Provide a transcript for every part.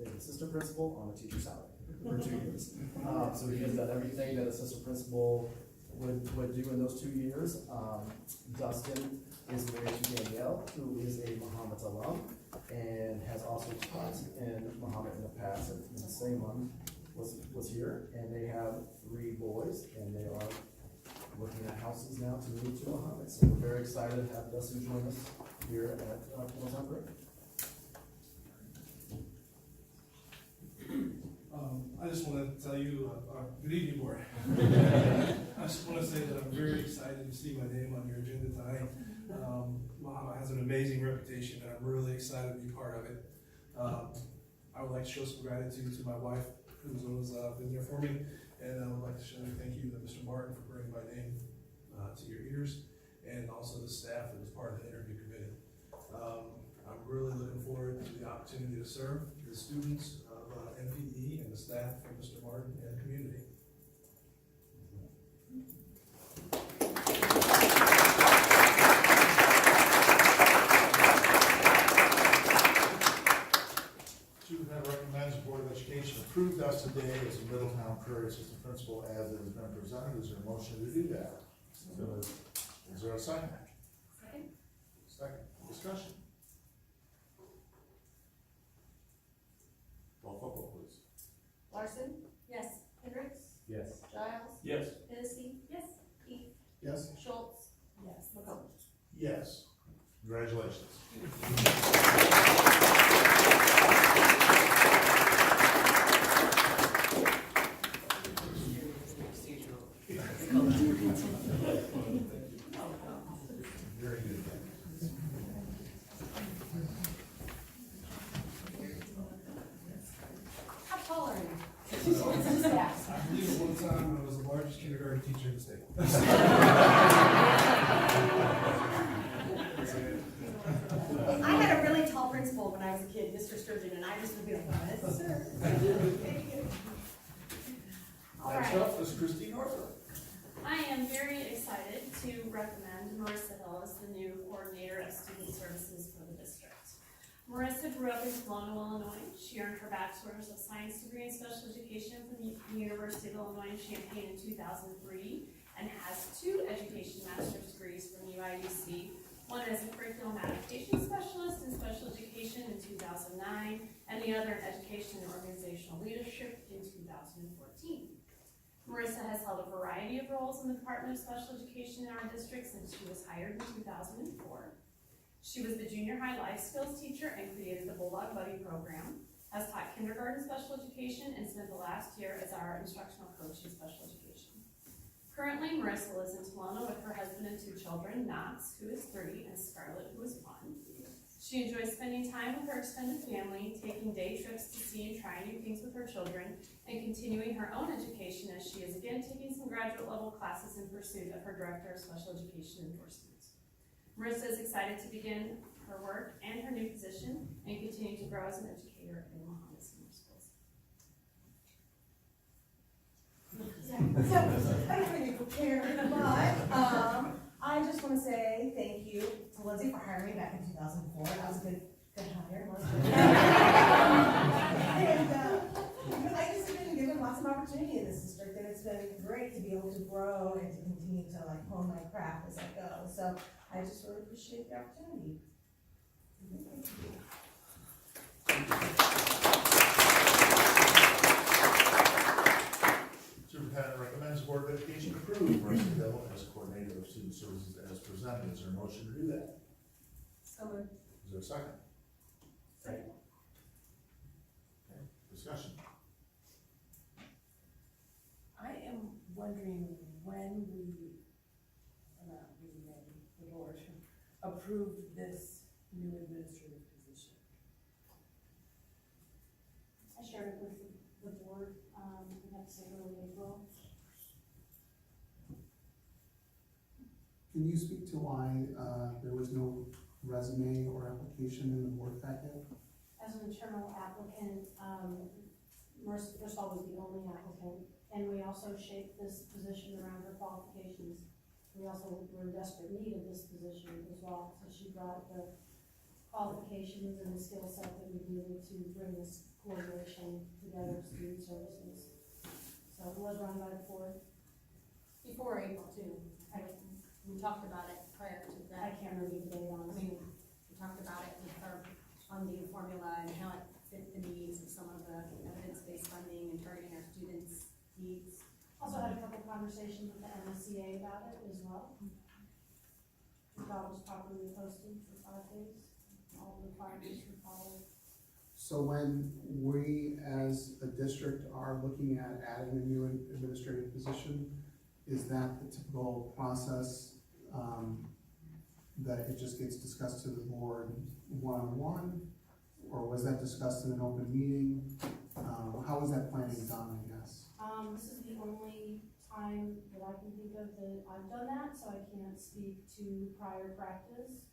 an assistant principal on a teacher salary for 2 years. So he has done everything that assistant principal would do in those 2 years. Dustin is married to Danielle, who is a Mahomet alum, and has also taught in Mahomet in the past, and Seymour was here, and they have 3 boys, and they are looking at houses now to move to Mahomet. So we're very excited to have Dustin join us here at Northumbria. I just want to tell you, good evening, board. I just want to say that I'm very excited to see my name on your agenda tonight. Mahomet has an amazing reputation, and I'm really excited to be part of it. I would like to show some gratitude to my wife, who's always been there for me, and I would like to show a thank you to Mr. Martin for bringing my name to your ears, and also the staff that was part of the interview committee. I'm really looking forward to the opportunity to serve the students of MPE and the staff of Mr. Martin and the community. Superintendent recommends the Board of Education approve us today as a Middletown Prairie Assistant Principal as it has been presented. Is there a motion to do that? Is there a second? Second. Second. Discussion. Roll call vote, please. Larson? Yes. Hendricks? Yes. Giles? Yes. Hennessy? Yes. Keith? Yes. Schultz? Yes. Mahomet? Yes. Congratulations. Very good. How tall are you? I believe at one time I was the largest kindergarten teacher in the state. I had a really tall principal when I was a kid, Mr. Sturgeon, and I just would be like, yes, sir. All Next right. up is Christine Northrup. I am very excited to recommend Marissa Hill as the new coordinator of student services for the district. Marissa grew up in Kelowna, Illinois. She earned her bachelor's of science degree in special education from the University of Illinois in Champaign in 2003 and has 2 education master's degrees from UIUC, one as a curriculum adaptation specialist in special education in 2009 and the other in education and organizational leadership in 2014. Marissa has held a variety of roles in the Department of Special Education in our district since she was hired in 2004. She was the junior high life skills teacher and created the Bulldog Buddy program, has taught kindergarten special education, and spent the last year as our instructional coach in special education. Currently, Marissa lives in Kelowna with her husband and 2 children, Knox, who is 3, and Scarlett, who is 1. She enjoys spending time with her extended family, taking day trips to see and try new things with her children, and continuing her own education as she is again taking some graduate level classes in pursuit of her Director of Special Education endorsement. Marissa is excited to begin her work and her new position and continue to grow as an educator in Mahomet Senior Schools. So, I don't really prepared, but I just want to say thank you to Lindsay for hiring me back in 2004. That was a good hire, wasn't it? And I just have been given lots of opportunity in this district, and it's been great to be able to grow and to continue to like hone my craft as I go. So I just really appreciate the opportunity. Superintendent recommends the Board of Education approve Marissa Hill as coordinator of student services as presented. Is there a motion to do that? So moved. Is there a second? Second. Okay. Discussion. I am wondering when we, maybe the board, approved this new administrative position. I shared it with the board, we have to say early April. Can you speak to why there was no resume or application in the board packet? As an internal applicant, Marissa first of all was the only applicant, and we also shaped this position around her qualifications. We also were in desperate need of this position as well, so she brought the qualifications and the skill set that we needed to bring this coordination together of student services. So it was run by the board. Before April too, we talked about it prior to I that. can't remember the date on I mean, we talked about it with our funding formula and how it fit the needs of some of the evidence-based funding and targeting our students' needs. Also had a couple conversations with the MSCA about it as well. The job was properly posted for 5 days, all the requirements were followed. So when we, as a district, are looking at adding a new administrative position, is that the typical process, that it just gets discussed to the board one-on-one? Or was that discussed in an open meeting? How was that planning done, I guess? This is the only time that I can think of that I've done that, so I can't speak to prior practice.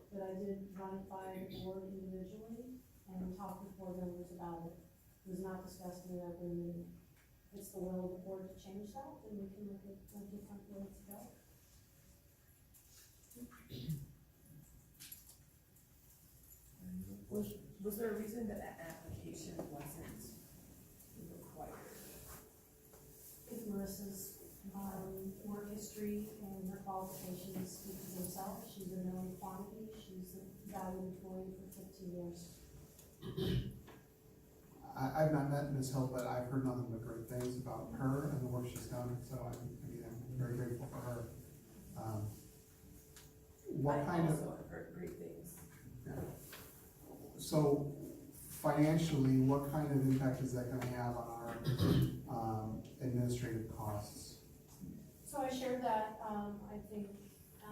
But I did run it by the board individually and talk with board members about it. It was not discussed in an open meeting. If it's the will of the board to change that, then we can look at a different way to go. Was there a reason that application wasn't required? I think Marissa's, work history and her qualifications speak for themselves. She's a known quantity. She's a valued employee for 15 years. I've not met Ms. Hill, but I've heard nothing but great things about her and the work she's done, so I'm very grateful for her. What kind of, I also have heard great things. so financially, what kind of impact is that gonna have on our administrative costs? So I shared that, I think,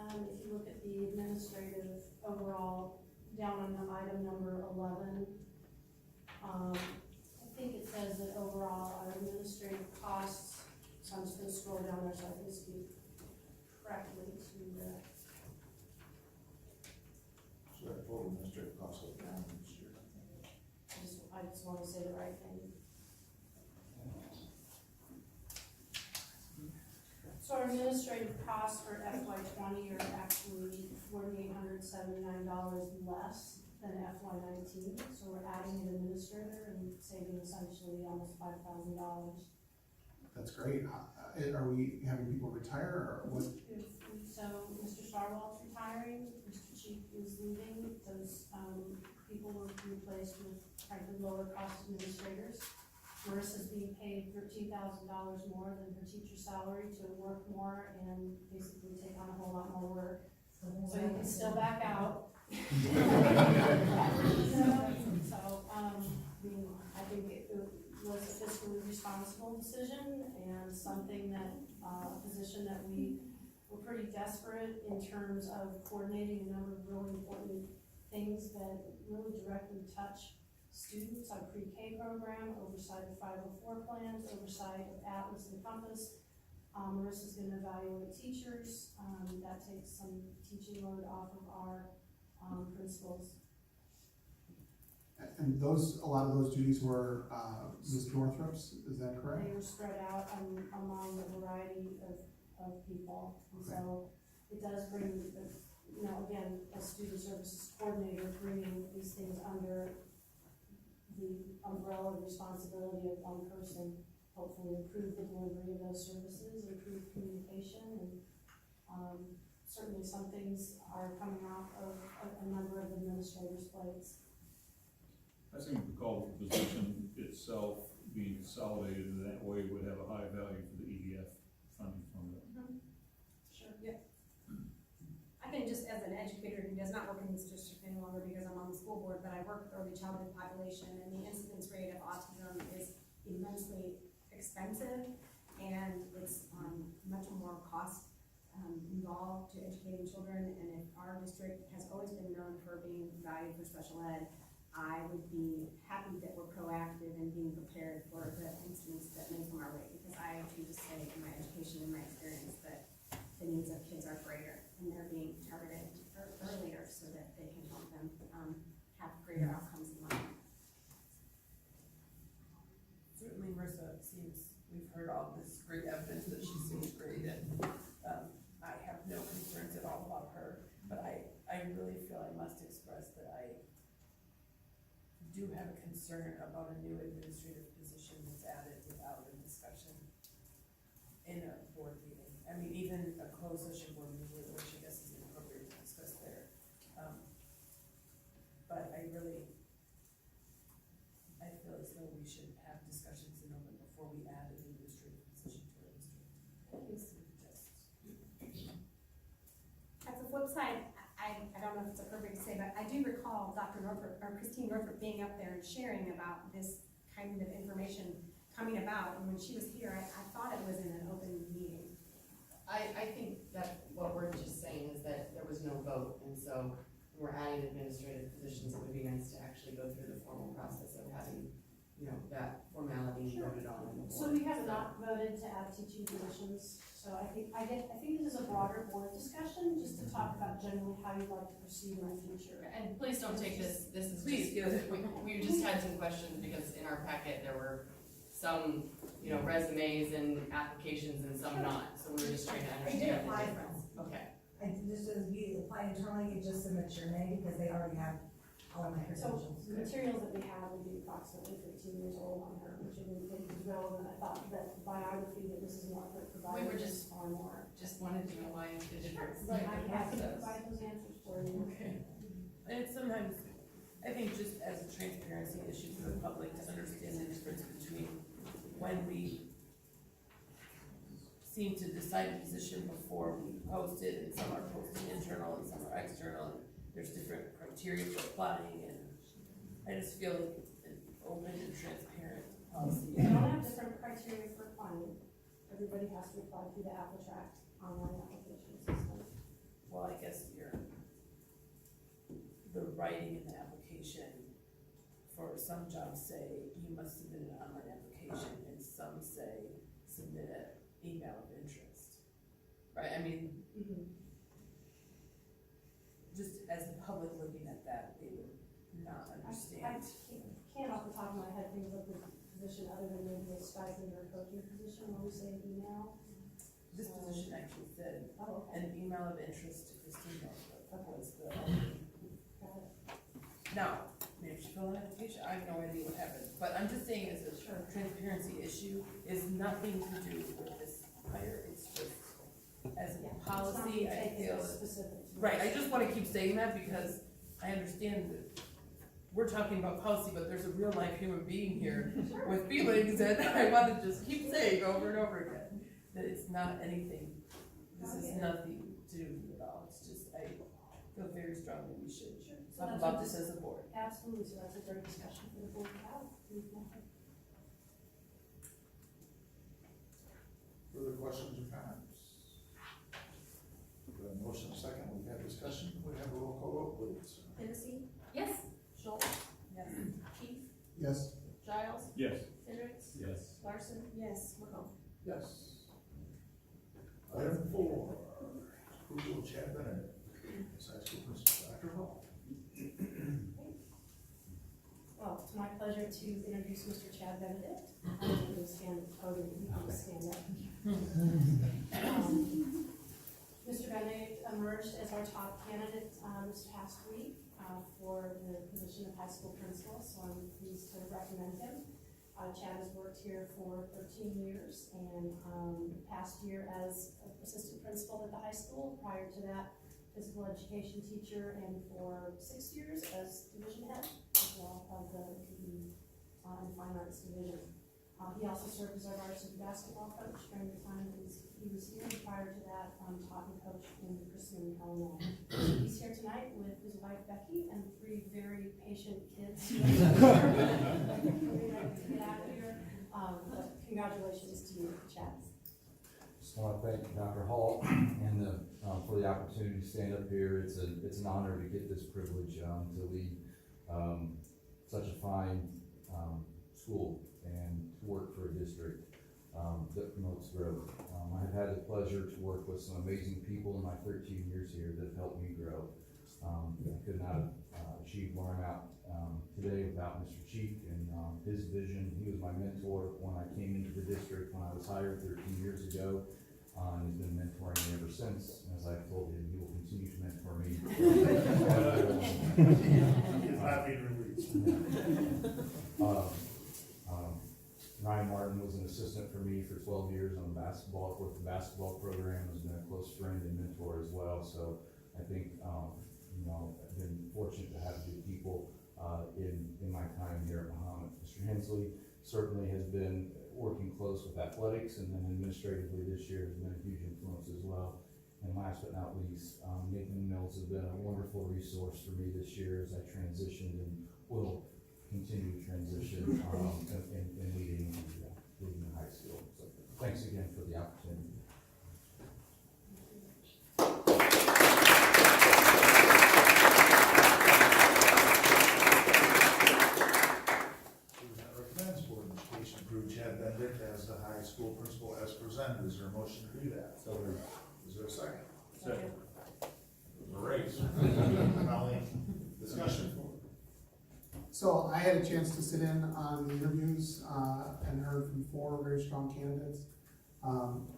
if you look at the administrative overall, down on the item number 11, I think it says that overall our administrative costs, so I'm just gonna scroll down there so I can speak correctly to the, So that total administrative cost goes down this year. I just wanna say the right thing. So our administrative costs for FY 20 are actually $4,879 less than FY 19. So we're adding an administrator and saving essentially almost $5,000. That's great. Are we having people retire, or what? So Mr. Starwell's retiring, Mr. Cheek is leaving, those, people were replaced with frankly lower cost administrators. Marissa's being paid $13,000 more than her teacher salary to work more and basically take on a whole lot more work. So you can still back out. I think it was a fiscally responsible decision and something that, a position that we were pretty desperate in terms of coordinating a number of really important things that really directly touch students, our pre-K program, oversight of 504 plans, oversight of Atlas and Compass. Marissa's gonna evaluate teachers, that takes some teaching load off of our principals. And a lot of those duties were, Ms. Northrup's, is that correct? They were spread out among a variety of people, and so it does bring, again, as student services coordinator, bringing these things under the umbrella of responsibility of one person, hopefully improve the delivery of those services, improve communication, and certainly some things are coming off of a number of administrators' plates. I seem to recall the position itself being consolidated in that way would have a high value for the EDF funding from it. Sure. I think just as an educator who does not work in this district any longer because I'm on the school board, but I work with early childhood population, and the incidence rate of autism is immensely expensive, and it's much more cost involved to educating children. And if our district has always been known for being valued for special ed, I would be happy that we're proactive in being prepared for the incidents that may come our way, because I do just say in my education and my experience that the needs of kids are greater, and they're being targeted earlier so that they can help them have greater outcomes in life. Certainly Marissa we've heard all this great evidence that she seems great, and I have no concerns at all about her, but I really feel I must express that I do have a concern about a new administrative position that's added without a discussion in a board meeting. I mean, even a closed session board meeting, which I guess is inappropriate to discuss there. But I feel as though we should have discussions in open before we add an administrative position to our district. At the flip side, I don't know if it's appropriate to say, but I do recall Dr. Norfolk, or Christine Norfolk being up there and sharing about this kind of information coming about, and when she was here, I thought it was in an open meeting. I think that what we're just saying is that there was no vote, and so we're adding administrative positions. It would be nice to actually go through the formal process of having, you know, that formality voted on in the board. So we have not voted to add teaching positions, so I think this is a broader board discussion, just to talk about generally how you'd like to proceed in the future. And please don't take this is Please, just, we just had some questions because in our packet there were some, you know, resumes and applications and some not, so we were just trying to I did understand the apply difference. Okay. I just, as you apply internally, you just submit your name because they already have all my So credentials. the materials that we have would be approximately 15 years old on her, which I didn't think was relevant. I thought that biography that Mrs. Norfolk provided We were was just- far more. Just wanted to know why the difference. But I have to provide those answers for you. Okay. And it's sometimes, I think just as a transparency issue for the public to understand the difference between when we seem to decide a position before we post it, and some are posting internal and some are external, and there's different criteria for applying, and I just feel like an open and transparent policy. We all have different criteria for applying. Everybody has to apply through the AppleTrack online application system. Well, I guess the writing in the application for some jobs say you must submit an online application, and some say submit an email of interest. Right, I mean, just as the public looking at that, they would not I understand. can't off the top of my head think of the position other than maybe a stipend or a coaching position when we say email. This position actually said Oh, okay. an email of interest to Christine Norfolk was the, Got it. now, maybe she filled an application, I have no idea what happened, but I'm just saying as a transparency issue is nothing to do with this hire, it's just as Yeah, a it's policy, not I feel. specific. Right, I just wanna keep saying that because I understand that we're talking about policy, but there's a real life human being here with feelings that I wanna just keep saying over and over again, that it's not anything, this is nothing to do with it at all, it's just, I feel very strongly we should So talk that's about what- this as a board. Absolutely, so that's a great discussion for the board to have. Further questions or comments? We have a motion second, we've had discussion, we have a roll call vote, please. Hennessy, Yes? Schultz, Yes. Keith, Yes. Giles, Yes. Hendricks, Yes. Larson, Yes. McComb. Yes. Item 4, approval of Chad Bennett, as high school principal. Dr. Hall. Well, it's my pleasure to introduce Mr. Chad Benedict. I'm going to stand at the podium, you can stand up. Mr. Benedict emerged as our top candidate this past week for the position of high school principal, so I'm pleased to recommend him. Chad has worked here for 13 years and the past year as assistant principal at the high school. Prior to that, physical education teacher, and for 6 years as division head as well of the PE and fine arts division. He also served as our varsity basketball coach during the time that he was here. Prior to that, taught and coached in Persimmon, Illinois. He's here tonight with his wife Becky and 3 very patient kids. To get out of here. But congratulations to you, Chad. Just want to thank Dr. Hall and for the opportunity to stand up here. It's an honor to get this privilege to lead such a fine school and to work for a district that promotes growth. I have had the pleasure to work with some amazing people in my 13 years here that have helped me grow. I could not have achieved where I'm at today without Mr. Cheek and his vision. He was my mentor when I came into the district when I was hired 13 years ago. And he's been mentoring me ever since. And as I've told him, he will continue to mentor me. He is not being removed. Ryan Martin was an assistant for me for 12 years on the basketball, with the basketball program, has been a close friend and mentor as well, so I think, I've been fortunate to have good people, in my time here at Mahomet. Mr. Hensley certainly has been working close with athletics, and then administratively this year has been a huge influence as well. And last but not least, Nathan Mills has been a wonderful resource for me this year as I transitioned and will continue to transition, in leading the high school. So thanks again for the opportunity. That recommends Board of Education approve Chad Bendick as the high school principal as presented. Is there a motion to do that? So we're Is there a second? Second. It was a race. Colleen, discussion. So I had a chance to sit in on the interviews, and heard from 4 very strong candidates.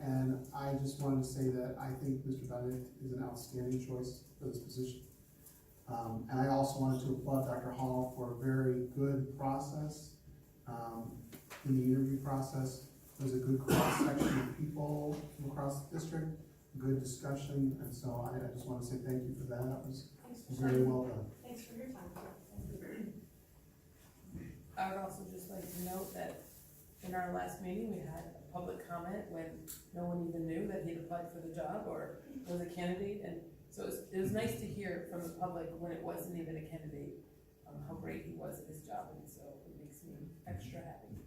And I just wanted to say that I think Mr. Benedict is an outstanding choice for this position. And I also wanted to applaud Dr. Hall for a very good process, in the interview process. There's a good cross-section of people from across the district, good discussion, and so I just want to say thank you for that. That was Thanks for very sharing. well done. Thanks for your time. I would also just like to note that in our last meeting, we had a public comment when no one even knew that he'd applied for the job or was a candidate, and so it was nice to hear from the public when it wasn't even a candidate, how great he was at his job, and so it makes me extra happy.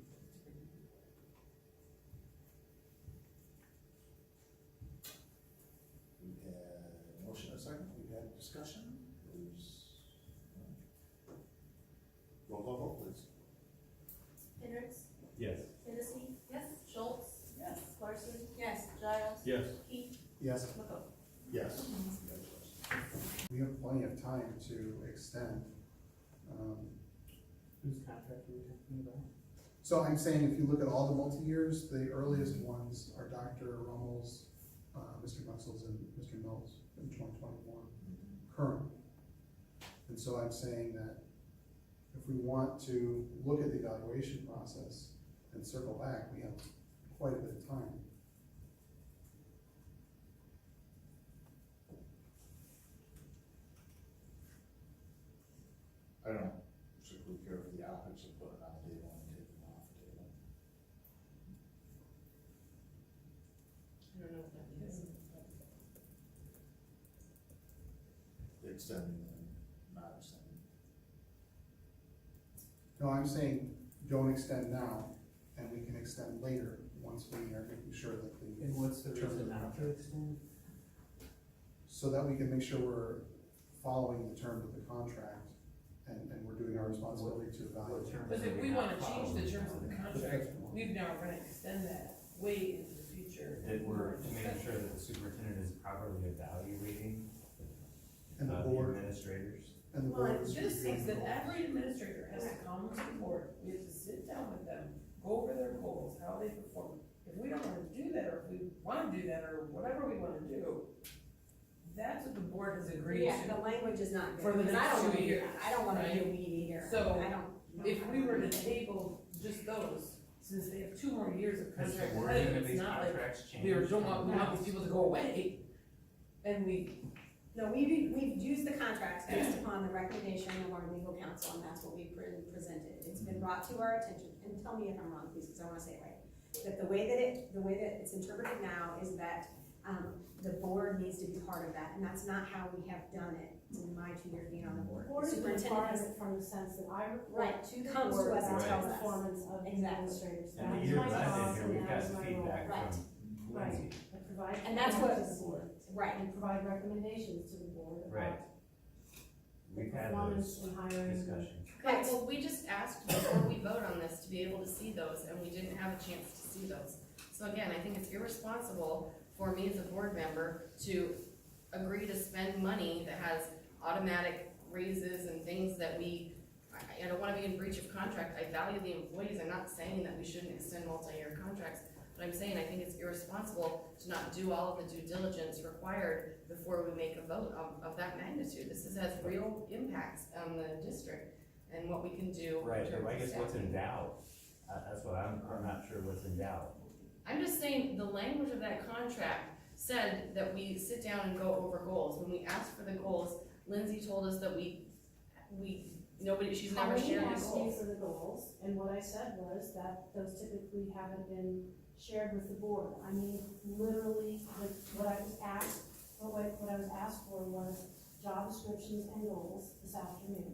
We had a motion and a second. We had discussion. Roll call vote, please. Hendricks, Yes. Hennessy. Yes. Schultz. Yes. Larson. Yes. Giles. Yes. Keith. Yes, McCoy. Yes. we have plenty of time to extend. Whose contract are we talking about? So I'm saying if you look at all the multi-years, the earliest ones are Dr. Rummel's, Mr. Muxels, and Mr. Mills in 2021, current. And so I'm saying that if we want to look at the evaluation process and circle back, we have quite a bit of time. I don't particularly care for the optics of putting it on the table and taking it off the table. I don't know what that means. Extending and not extending. No, I'm saying don't extend now, and we can extend later, once we are making sure that the. And what's the terms of reason not to extend? So that we can make sure we're following the terms of the contract, and we're doing our responsibility to evaluate. Because if we wanna change the terms of the contract, we've now gonna extend that way into the future. That we're to make sure that the superintendent is properly evaluating And the the board, administrators. and the Well, board. it just says that every administrator has to come to the board, we have to sit down with them, go over their goals, how they perform. If we don't wanna do that, or if we wanna do that, or whatever we wanna do, that's what the board has agreed Yeah, to. the language is not good. For the because I next don't 2 wanna do years, that. I don't wanna right? be a weedy here. So, I don't. If we were to table just those, since they have 2 more years of Has the contract wording ahead, of it's these not like contracts changed? we want these people to go away. And No, we've used the contracts based upon the recommendation of our legal counsel, and that's what we presented. It's been brought to our attention, and tell me if I'm wrong, please, because I wanna say it right. That the way that it's interpreted now is that, the board needs to be part of that, and that's not how we have done it in my 2 years being on the board. Board The is superintendent part of has- it from the sense that I Right, report to the comes to board us and about tells the us. performance of the Exactly. administrators. And That the is year my that I've job, been here, and we've that got is my feedback role. Right. from Right. Lindsay. I provide And that's feedback what- to the board. Right. And provide recommendations to the board Right. about the We've had performance those and hiring. discussions. Okay, well, we just asked before we vote on this to be able to see those, and we didn't have a chance to see those. So again, I think it's irresponsible for me as a board member to agree to spend money that has automatic raises and things that I don't wanna be in breach of contract. I value the employees. I'm not saying that we shouldn't extend multi-year contracts, but I'm saying I think it's irresponsible to not do all of the due diligence required before we make a vote of that magnitude. This has real impacts on the district. and what we can do. in Right, terms so I of guess what's in staffing. doubt, that's what I'm not sure what's in doubt. I'm just saying, the language of that contract said that we sit down and go over goals. When we asked for the goals, Lindsay told us that she's never shared the Colleen asked me goals. for the goals, and what I said was that those typically haven't been shared with the board. I mean, literally, what I was asked for was job descriptions and goals this afternoon.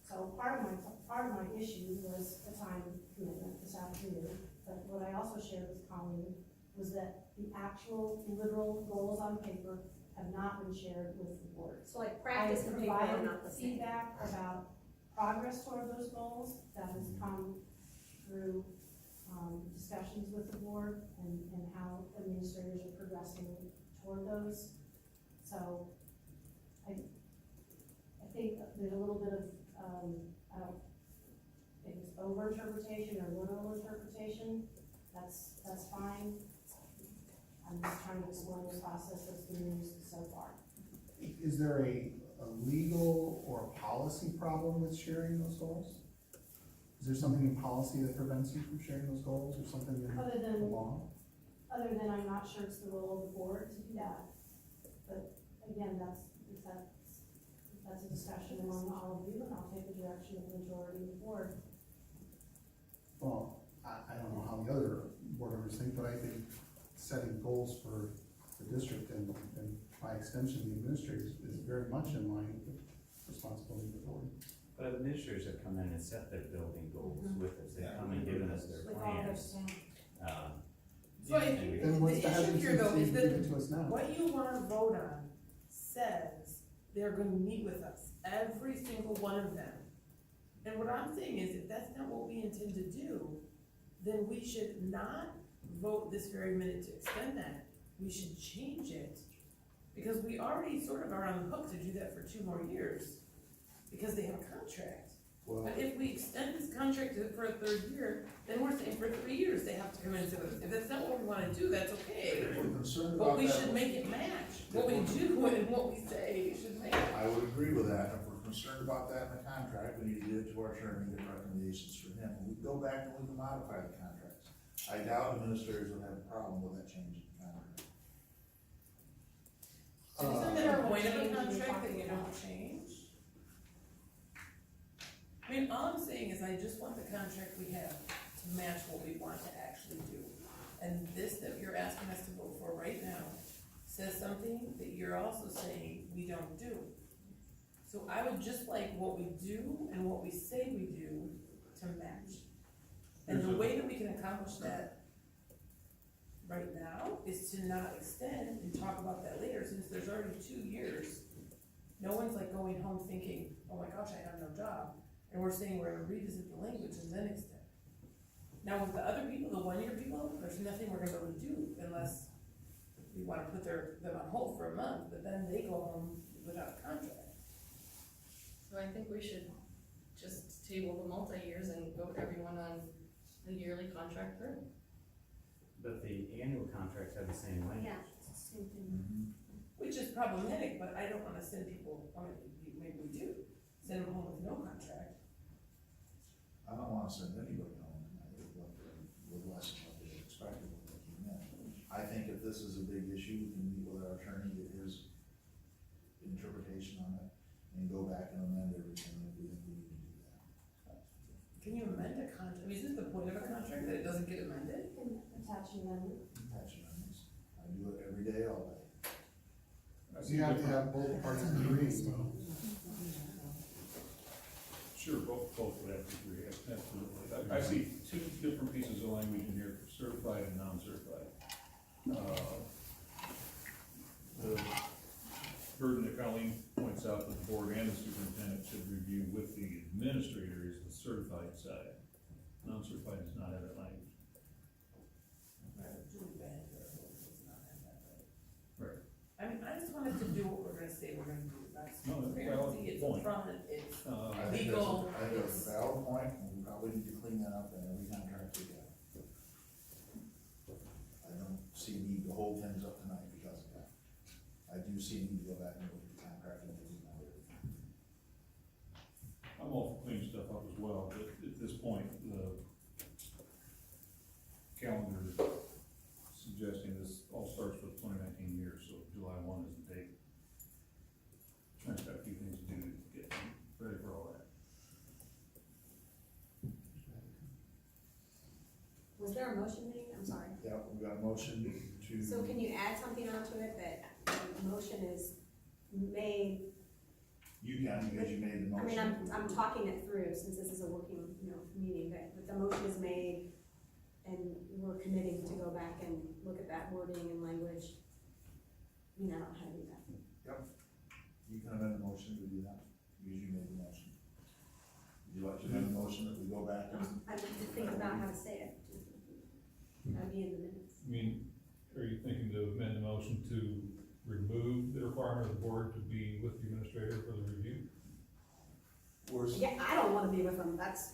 So part of my issue was the time commitment this afternoon, but what I also shared with Colleen was that the actual literal goals on paper have not been shared with the board. So like practice and paper are provided not the same. feedback about progress toward those goals that has come through, discussions with the board and how administrators are progressing toward those. So I think there's a little bit of, I don't think it's over-interpretation or literal interpretation, that's fine. I'm just trying to explain the process that's been used so far. Is there a legal or policy problem with sharing those goals? Is there something in policy that prevents you from sharing those goals, or something in Other the than law? I'm not sure it's the role of the board to do that. But again, that's a discussion among all of you, and I'll take the direction of the majority of the board. Well, I don't know how the other board members think, but I think setting goals for the district and by extension, the administrators is very much in line with the responsibility of the board. But administrators have come in and set their building goals with us, they've Yeah. come and given us their With all their plans. staff. So I and think we- Then what's the the issue hesitancy here though is to that give it to us now? what you wanna vote on says they're gonna meet with us, every single one of them. And what I'm saying is, if that's not what we intend to do, then we should not vote this very minute to extend that. We should change it, because we already sort of are on the hook to do that for 2 more years, because they have a contract. Well, But if we extend this contract for a 3rd year, then we're saying for 3 years they have to come in and say, if that's not what we wanna do, that's okay. if we're concerned But about we that, should make it match, what we do and what we say should match. I would agree with that. If we're concerned about that in the contract, we need to get it to our attorney, get recommendations from him. We can go back and we can modify the contracts. I doubt administrators would have a problem with that change in the contract. Isn't there a point of a contract that you don't change? I mean, all I'm saying is I just want the contract we have to match what we want to actually do. And this that you're asking us to vote for right now says something that you're also saying we don't do. So I would just like what we do and what we say we do to match. And the way that we can accomplish that right now is to not extend and talk about that later, since there's already 2 years. No one's like going home thinking, oh my gosh, I have no job. And we're saying we're gonna revisit the language and then extend. Now with the other people, the 1-year people, there's nothing we're gonna be able to do unless we wanna put them on hold for a month, but then they go home without a contract. So I think we should just table the multi-years and vote everyone on the yearly contract through. But the annual contracts have the same language. Yeah, it's the same thing. Which is problematic, but I don't wanna send people, I mean, maybe we do, send them home with no contract. I don't wanna send anybody home tonight with less than what they expected when they came in. I think if this is a big issue, we can meet with our attorney, get his interpretation on it, and go back and amend everything if we think we need to do that. Can you amend a contract? I mean, isn't the point of a contract that it doesn't get amended? And attaching them, Attach amendments. I do it every day, all day. You have to have both parties agree, so. Sure, both would have to agree, absolutely. I see 2 different pieces of language in here, certified and non-certified. The burden that Colleen points out that the board and the superintendent should review with the administrator is the certified side. Non-certified does not have that language. Right. I mean, I just wanted to do what we're gonna say we're gonna do. That's No, that's a valid transparency, it's point. upfront, it's I think legal, I think that's a valid point, and we probably need to clean that up in every contract we get. I don't see a need to hold things up tonight because of that. I do see a need to go back and look at the contract and maybe amend it. I'm all for clean stuff Was there a motion made? I'm sorry. Yeah, we got a motion to. So can you add something onto it that the motion is made? You can, because you made the I mean, motion. I'm talking it through since this is a working, meeting, but the motion is made and we're committing to go back and look at that wording and language. I don't know how to do that. You can amend the motion to do that, because you made the motion. Would you like to amend the motion that we go back and? I need to think about how to say it. That'd be in the minutes. I mean, are you thinking to amend the motion to remove the requirement of the board to be with the administrator for the review? Yeah, I don't wanna be with them, that's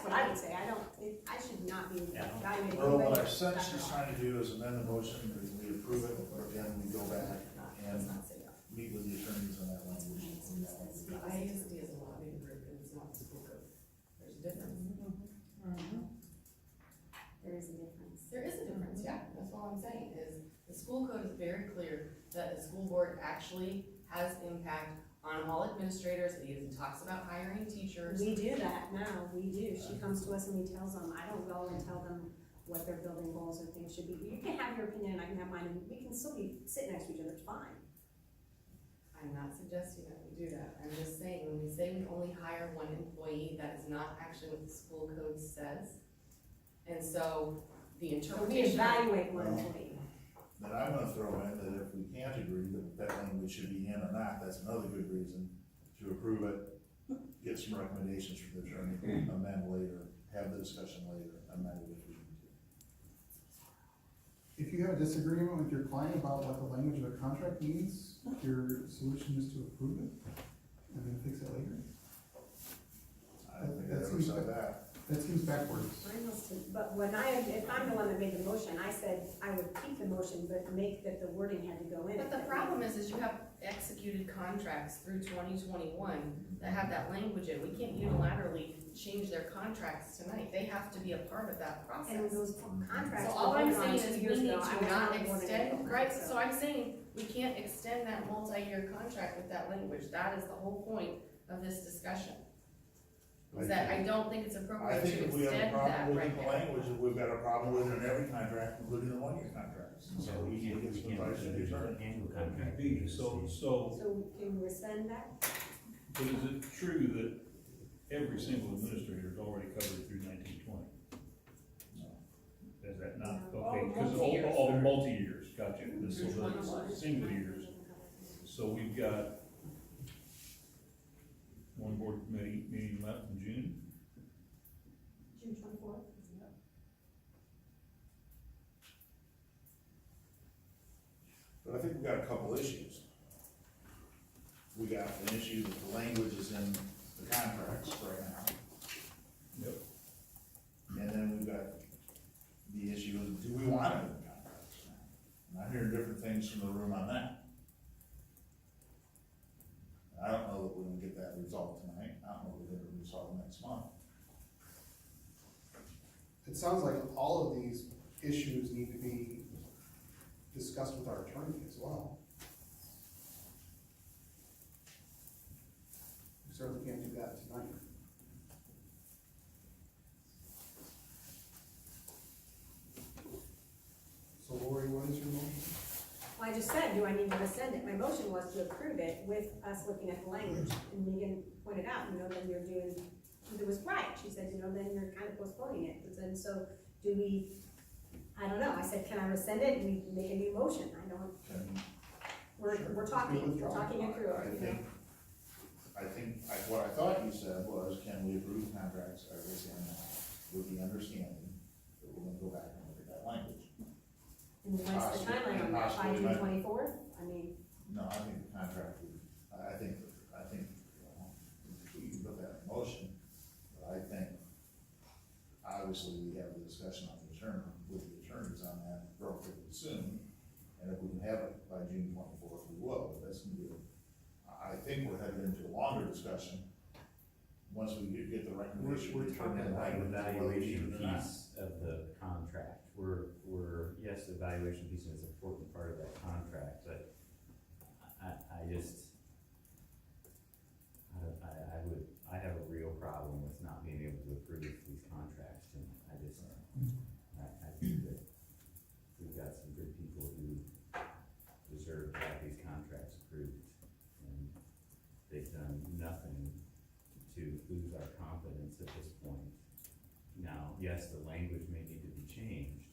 what I would say, I should not be evaluating. Well, what anybody. our section is trying to do is amend the motion, and we approve it, but then we go back and meet with the attorneys on that language. The ISD is a lobbying group and it's not the school code. There's a difference. There is a difference. There is a difference, yeah, that's all I'm saying, is the school code is very clear that the school board actually has impact on all administrators. It even talks about hiring teachers. We do that now, we do, she comes to us and we tells them, I don't go and tell them what their building goals or things should be. You can have your opinion and I can have mine, and we can still be sitting next to each other, it's fine. I'm not suggesting that we do that, I'm just saying, when we say we only hire one employee, that is not actually what the school code says. And so, the So we interpretation. evaluate one employee. Then I'm gonna throw in that if we can't agree that that language should be in or not, that's another good reason to approve it. Get some recommendations from the attorney, amend later, have the discussion later, amend it if we need to. If you have a disagreement with your client about what the language of the contract means, your solution is to approve it and then fix it later. I don't think I ever said that. That seems backwards. But if I'm the one that made the motion, I said I would keep the motion, but make that the wording had to go in. But the problem is you have executed contracts through 2021 that have that language in. We can't unilaterally change their contracts tonight. They have to be a part of that process. And those contracts. So all I'm were voted on saying is 2 we years need ago. I to was not on the board and extend, voted, right, so I'm saying we can't extend that multi-year contract with that language. That is the whole point of this discussion. Is that I don't think it's I appropriate think to if we have a extend that problem with right the there. language, if we've got a problem with it in every contract, including the one-year contracts. So we need to get some advice from the attorney. Annual contract. So, So can we rescind that? but is it true that every single administrator is already covered through 1920? Is that not, No. okay, Oh, because multi-years. all the multi-years, gotcha, this is Which one the was? single years. So we've got one board committee meeting left in June. June 24th. But I think we've got a couple issues. We got an issue that the language is in the contracts right now. Yep. And then we've got the issue of, do we want it in the contracts now? And I'm hearing different things from the room on that. I don't know that we're gonna get that resolved tonight, I don't know if we're gonna resolve next month. It sounds like all of these issues need to be discussed with our attorney as well. We certainly can't do that tonight. So Lori, what is your motion? Well, I just said, do I need to rescind it? My motion was to approve it with us looking at the language. And Megan pointed out, then you're doing, it was right. She said, then you're kind of postponing it. And so do we, I don't know. I said, can I rescind it and we make a new motion? I don't, we're talking it through, I think, what I thought you said was, can we approve contracts as they stand now, with the understanding that we're gonna go back and look at that language? And what's the timeline on that? By Possibly, June 24th? I mean, No, I think the contract would, I think, we can put that in motion, but I think, obviously, we have the discussion on the attorney, with the attorneys on that relatively soon, and if we can have it by June 24th, we will, but that's gonna be, I think we're headed into a longer discussion, once we get the recommendation. We're talking from about the language, evaluation whether we should or not. piece of the contract. Yes, the evaluation piece is an important part of that contract, but I have a real problem with not being able to approve these contracts tonight. yes, the language may need to be changed,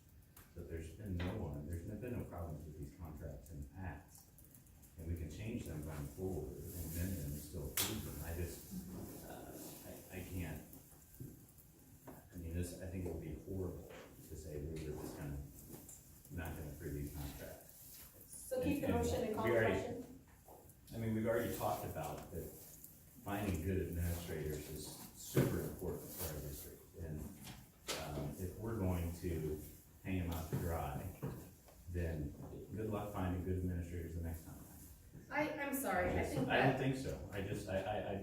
but there's been no problems with these contracts in the past. And we can change them going forward and amend them and still approve them. I just, I can't. I mean, I think it would be horrible to say we're just not gonna approve these contracts. So keep the motion and call the question. I mean, we've already talked about that finding good administrators is super important for our district. And, if we're going to hang them out to dry, then good luck finding good administrators the next time. I'm sorry, I think I that, don't think so. I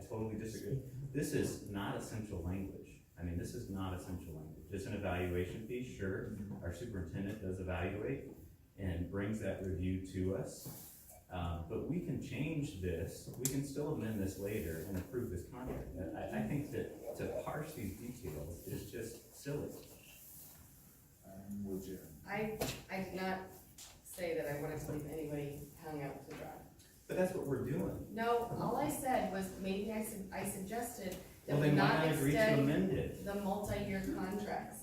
totally disagree. This is not essential language. I mean, this is not essential language. It's an evaluation piece, sure. Our superintendent does evaluate and brings that review to us. But we can change this, we can still amend this later and approve this contract. I think that to parse these details is just silly. I'm with you. I did not say that I wanted to leave anybody hung out to dry. But that's what we're doing. No, all I said was maybe I suggested that Well, we then why not not agree to extend amend it? the multi-year contracts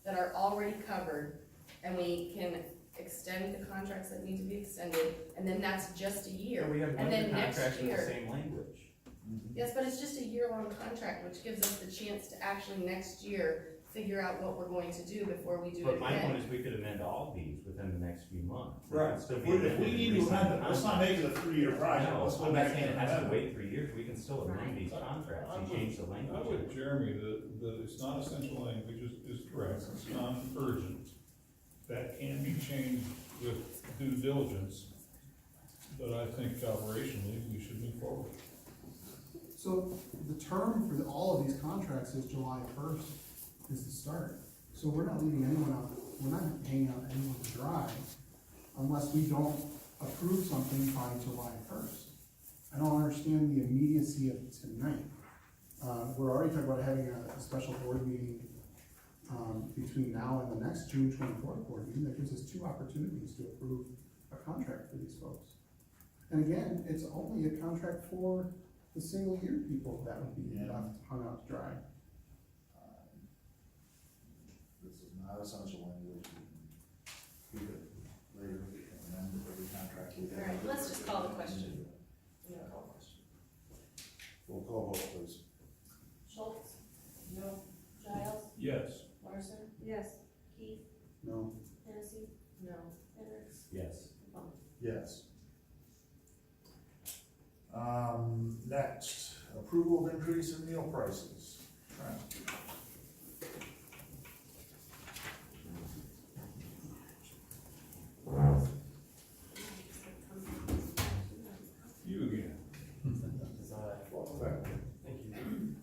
that are already covered, and we can extend the contracts that need to be extended, and then that's just a year. We have And bunch then of next contracts with the year- same language. Yes, but it's just a year-long contract, which gives us the chance to actually next year figure out what we're going to do before we do it But my point again. is we could amend all these within the next few months. It Right, could still if be we amended and need to re-sign amend the it, let's not contract. make it a 3-year project, No, let's go I'm back not saying and it has amend to it. wait 3 years, we can still amend these contracts and change the language. I would, Jeremy, that it's not essential language is correct, it's non-urgent. That can be changed with due diligence, but I think operationally, we should move forward. So the term for all of these contracts is July first is the start. So we're not leaving anyone out, we're not hanging out anyone to dry unless we don't approve something by July first. I don't understand the immediacy of tonight. We're already talking about having a special board meeting, between now and the next June 24th board meeting. That gives us 2 opportunities to approve a contract for these folks. And again, it's only a contract for the single year people that would be left hung out to dry. This is not essential language, we can keep it later, we can amend every contract we have. All right, let's just call the question. We'll call vote, please. Schultz? No. Giles? Yes. Larson? Yes. Keith? No. Hennessy? No. Hendricks? Yes. Plum. Yes. Next, approval of increase in meal prices. Trent. You again. Welcome back. Thank you.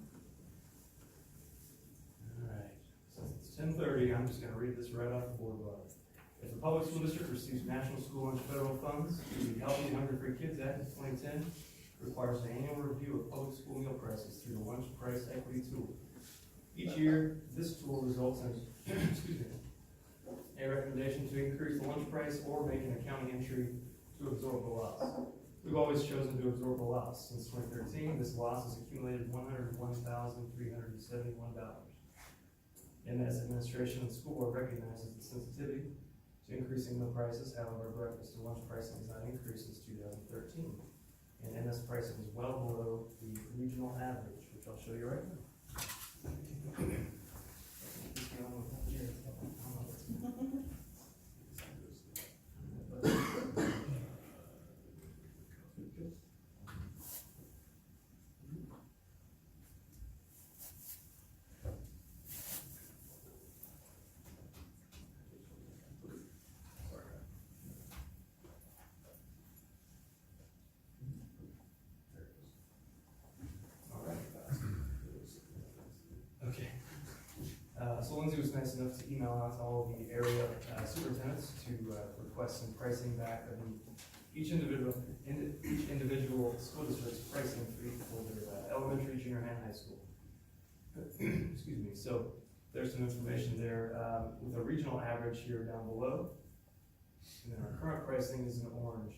Alright, since it's 10:30, I'm just gonna read this right off the board book. If the public school district receives National School Lunch Federal Funds, the Healthy and Hunger-Free Kids Act of 2010 requires an annual review of public school meal prices through the Lunch Price Equity Tool. Each year, this tool results in, excuse me, a recommendation to increase the lunch price or make an accounting entry to absorb the loss. We've always chosen to absorb the loss. Since 2013, this loss has accumulated $101,371. MS administration and school board recognizes the sensitivity to increasing meal prices. However, breakfast and lunch pricing has not increased since 2013. And MS pricing is well below the regional average, which I'll show you right now. Okay. So Lindsay was nice enough to email out to all the area superintendents to request some pricing back of each individual school district's pricing for their elementary, junior, and high school. Excuse me. So there's some information there with a regional average here down below, and then our current pricing is in orange.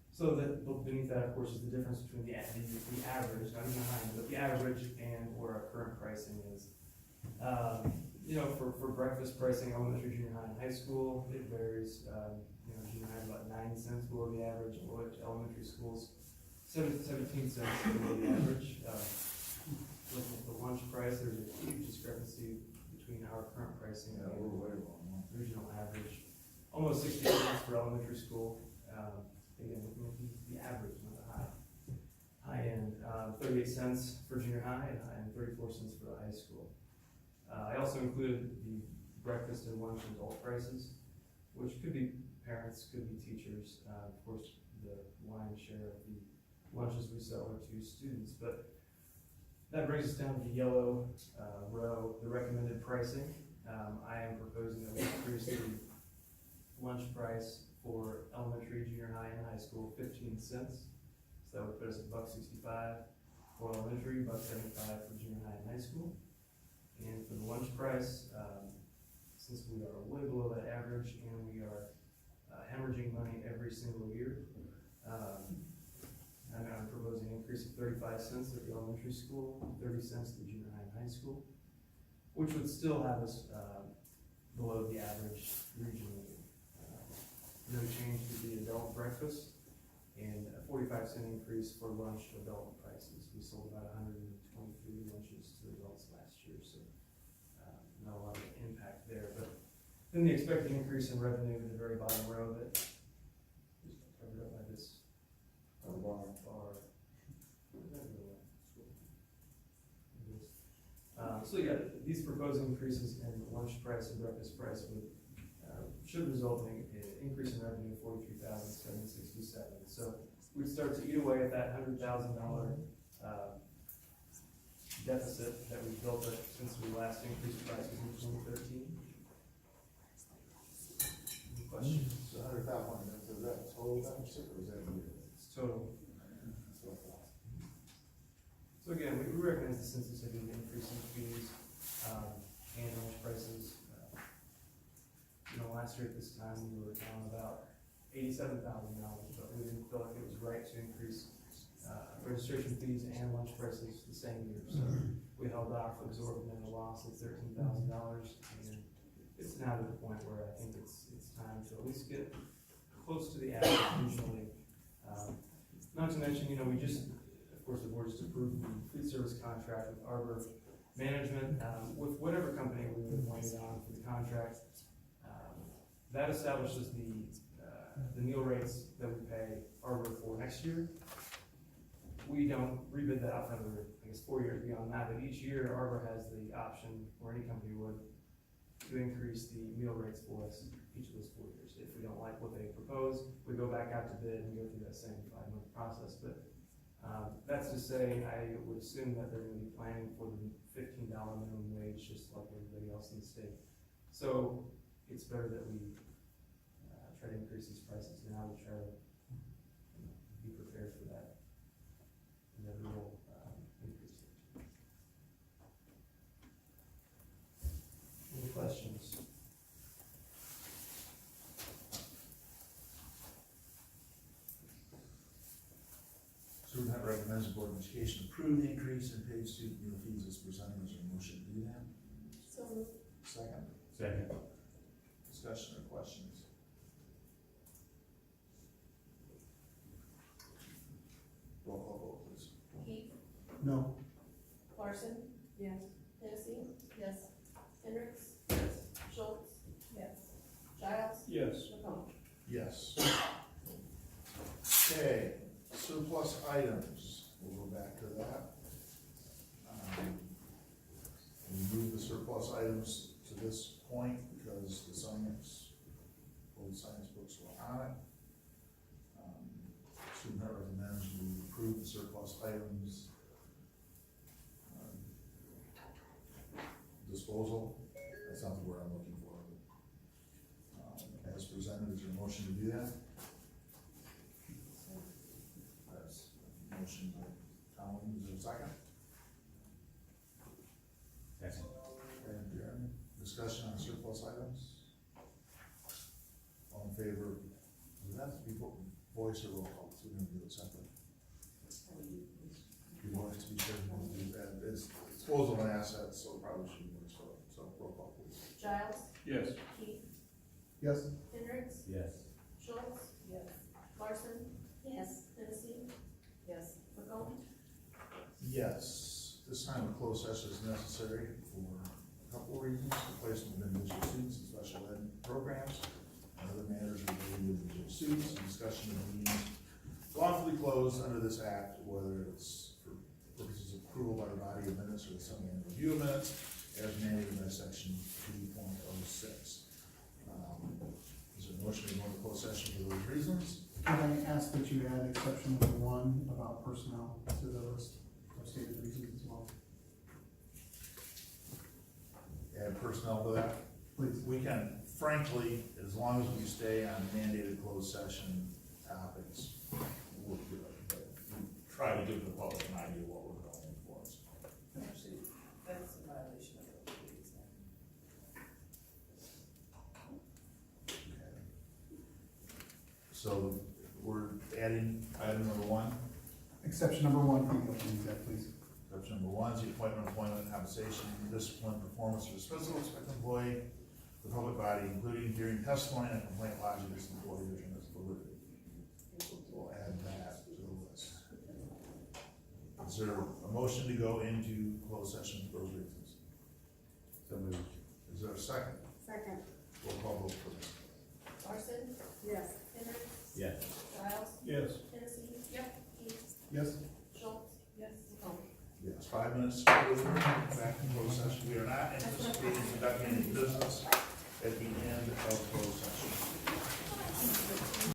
So that beneath that, of course, is the difference between the average, not even the high end, but the average and where our current pricing is. You know, for breakfast pricing, elementary, junior high, and high school, it varies. You know, junior high is about 90 cents below the average, elementary schools 17 cents below the average. Looking at the lunch price, there's a huge discrepancy between our current pricing Yeah, and we're way wrong. regional average. Almost 60 cents for elementary school. Again, looking at the average, not the high end. 38 cents for junior high and 34 cents for the high school. I also included the breakfast and lunch and adult prices, which could be parents, could be teachers. Of course, the lion's share of the lunches we sell are to students, but that brings us down to the yellow row, the recommended pricing. I am proposing that we increase the lunch price for elementary, junior high, and high school 15 cents. So that would put us at $1.65 for elementary, $1.75 for junior high and high school. And for the lunch price, since we are way below that average and we are hemorrhaging money every single year, I'm proposing an increase of 35 cents at the elementary school, 30 cents at the junior high and high school, which would still have us below the average regionally. No change to the adult breakfast, and a 45-cent increase for lunch to adult prices. We sold about 123 lunches to adults last year, so not a lot of impact there. But then the expected increase in revenue in the very bottom row that is covered up by this bar. So yeah, these proposed increases in lunch price and breakfast price would should result in an increase in revenue of $43,767. So we'd start to eat away at that $100,000 deficit that we've built up since we last increased prices in 2013. Any questions? So $100,000, is that total deficit or is that year? It's total. That's what I thought. So again, we recognize the sensitivity of increasing fees and lunch prices. You know, last year at this time, we were down about $87,000, but we didn't feel like it was right to increase registration fees and lunch prices the same year. So we held off, absorbing a loss of $13,000, and it's now to the point where I think it's time to at least get close to the average regionally. Not to mention, you know, we just, of course, the board just approved the food service contract with Arbor Management, with whatever company we would have landed on for the contract. That establishes the meal rates that we pay Arbor for next year. We don't rebid that out for another, I guess, 4 years beyond that, but each year Arbor has the option, or any company would, to increase the meal rates for us each of those 4 years. If we don't like what they propose, we go back out to bid and go through that same 5-month process. But that's to say, I would assume that they're going to be planning for the $15 minimum wage, just like everybody else in the state. So it's better that we try to increase these prices now to try to be prepared for that inevitable increase. Any questions? Superintendent recommends the Board of Education approve the increase in paid student meal fees as presented. Is there a motion to do that? So moved. Second, Second. discussion or questions? Roll call vote, please. Heath, No. Larson, Yes. Hennessy. Yes. Hendricks, Yes. Schultz, Yes. Giles, Yes. McCombs. Yes. Okay, surplus items, we'll go back to that. We moved the surplus items to this point because the old science books were on it. Superintendent recommends we approve the surplus items disposal. That's not the word I'm looking for. As presented, is there a motion to do that? That's a motion by Colleen, is there a second? Second. And Jeremy, discussion on surplus items? All in favor, does that have to be voice or roll call, so we're gonna do it separately? You want it to be sure, we'll do that, it's disposal of assets, so probably should be voice. Giles, Yes. Keith, Yes? Hendricks, Yes. Schultz, Yes. Larson, Yes. Hennessy, Yes. McComb. Yes, this time a closed session is necessary for a couple of reasons, the placement of individual students in special ed programs, and other matters related to individual students, and discussion of meetings lawfully closed under this act, whether it's for purposes of approval by the body of minutes or the semi-annual review of minutes, as mandated by section 2.06. Is there a motion to go into closed session for those reasons? Can I ask that you add exception number 1 about personnel to the list of stated reasons as well? Add personnel to that? Please. We can, frankly, as long as we stay on mandated closed session topics, we're good. But we try to give the public an idea of what we're going for. Actually, that's a violation of the rules. So we're adding item number 1. Exception number 1 from the opening exec, please. Exception number 1 is the appointment, employment, compensation, discipline, performance, or dismissal of expected employee, the public body, including during testimony and complaint lodged against the employee or during this deliberative. We'll add that to the list. Is there a motion to go into closed session for those reasons? So moved. Is there a second? Second. Roll call vote, please. Larson, Yes. Hendricks, Yes. Giles, Yes. Hennessy. Yep. Keith, Yes? Schultz, Yes. McComb. Yes, 5 minutes, back in closed session. We are not anticipating conducting any business at the end of closed session.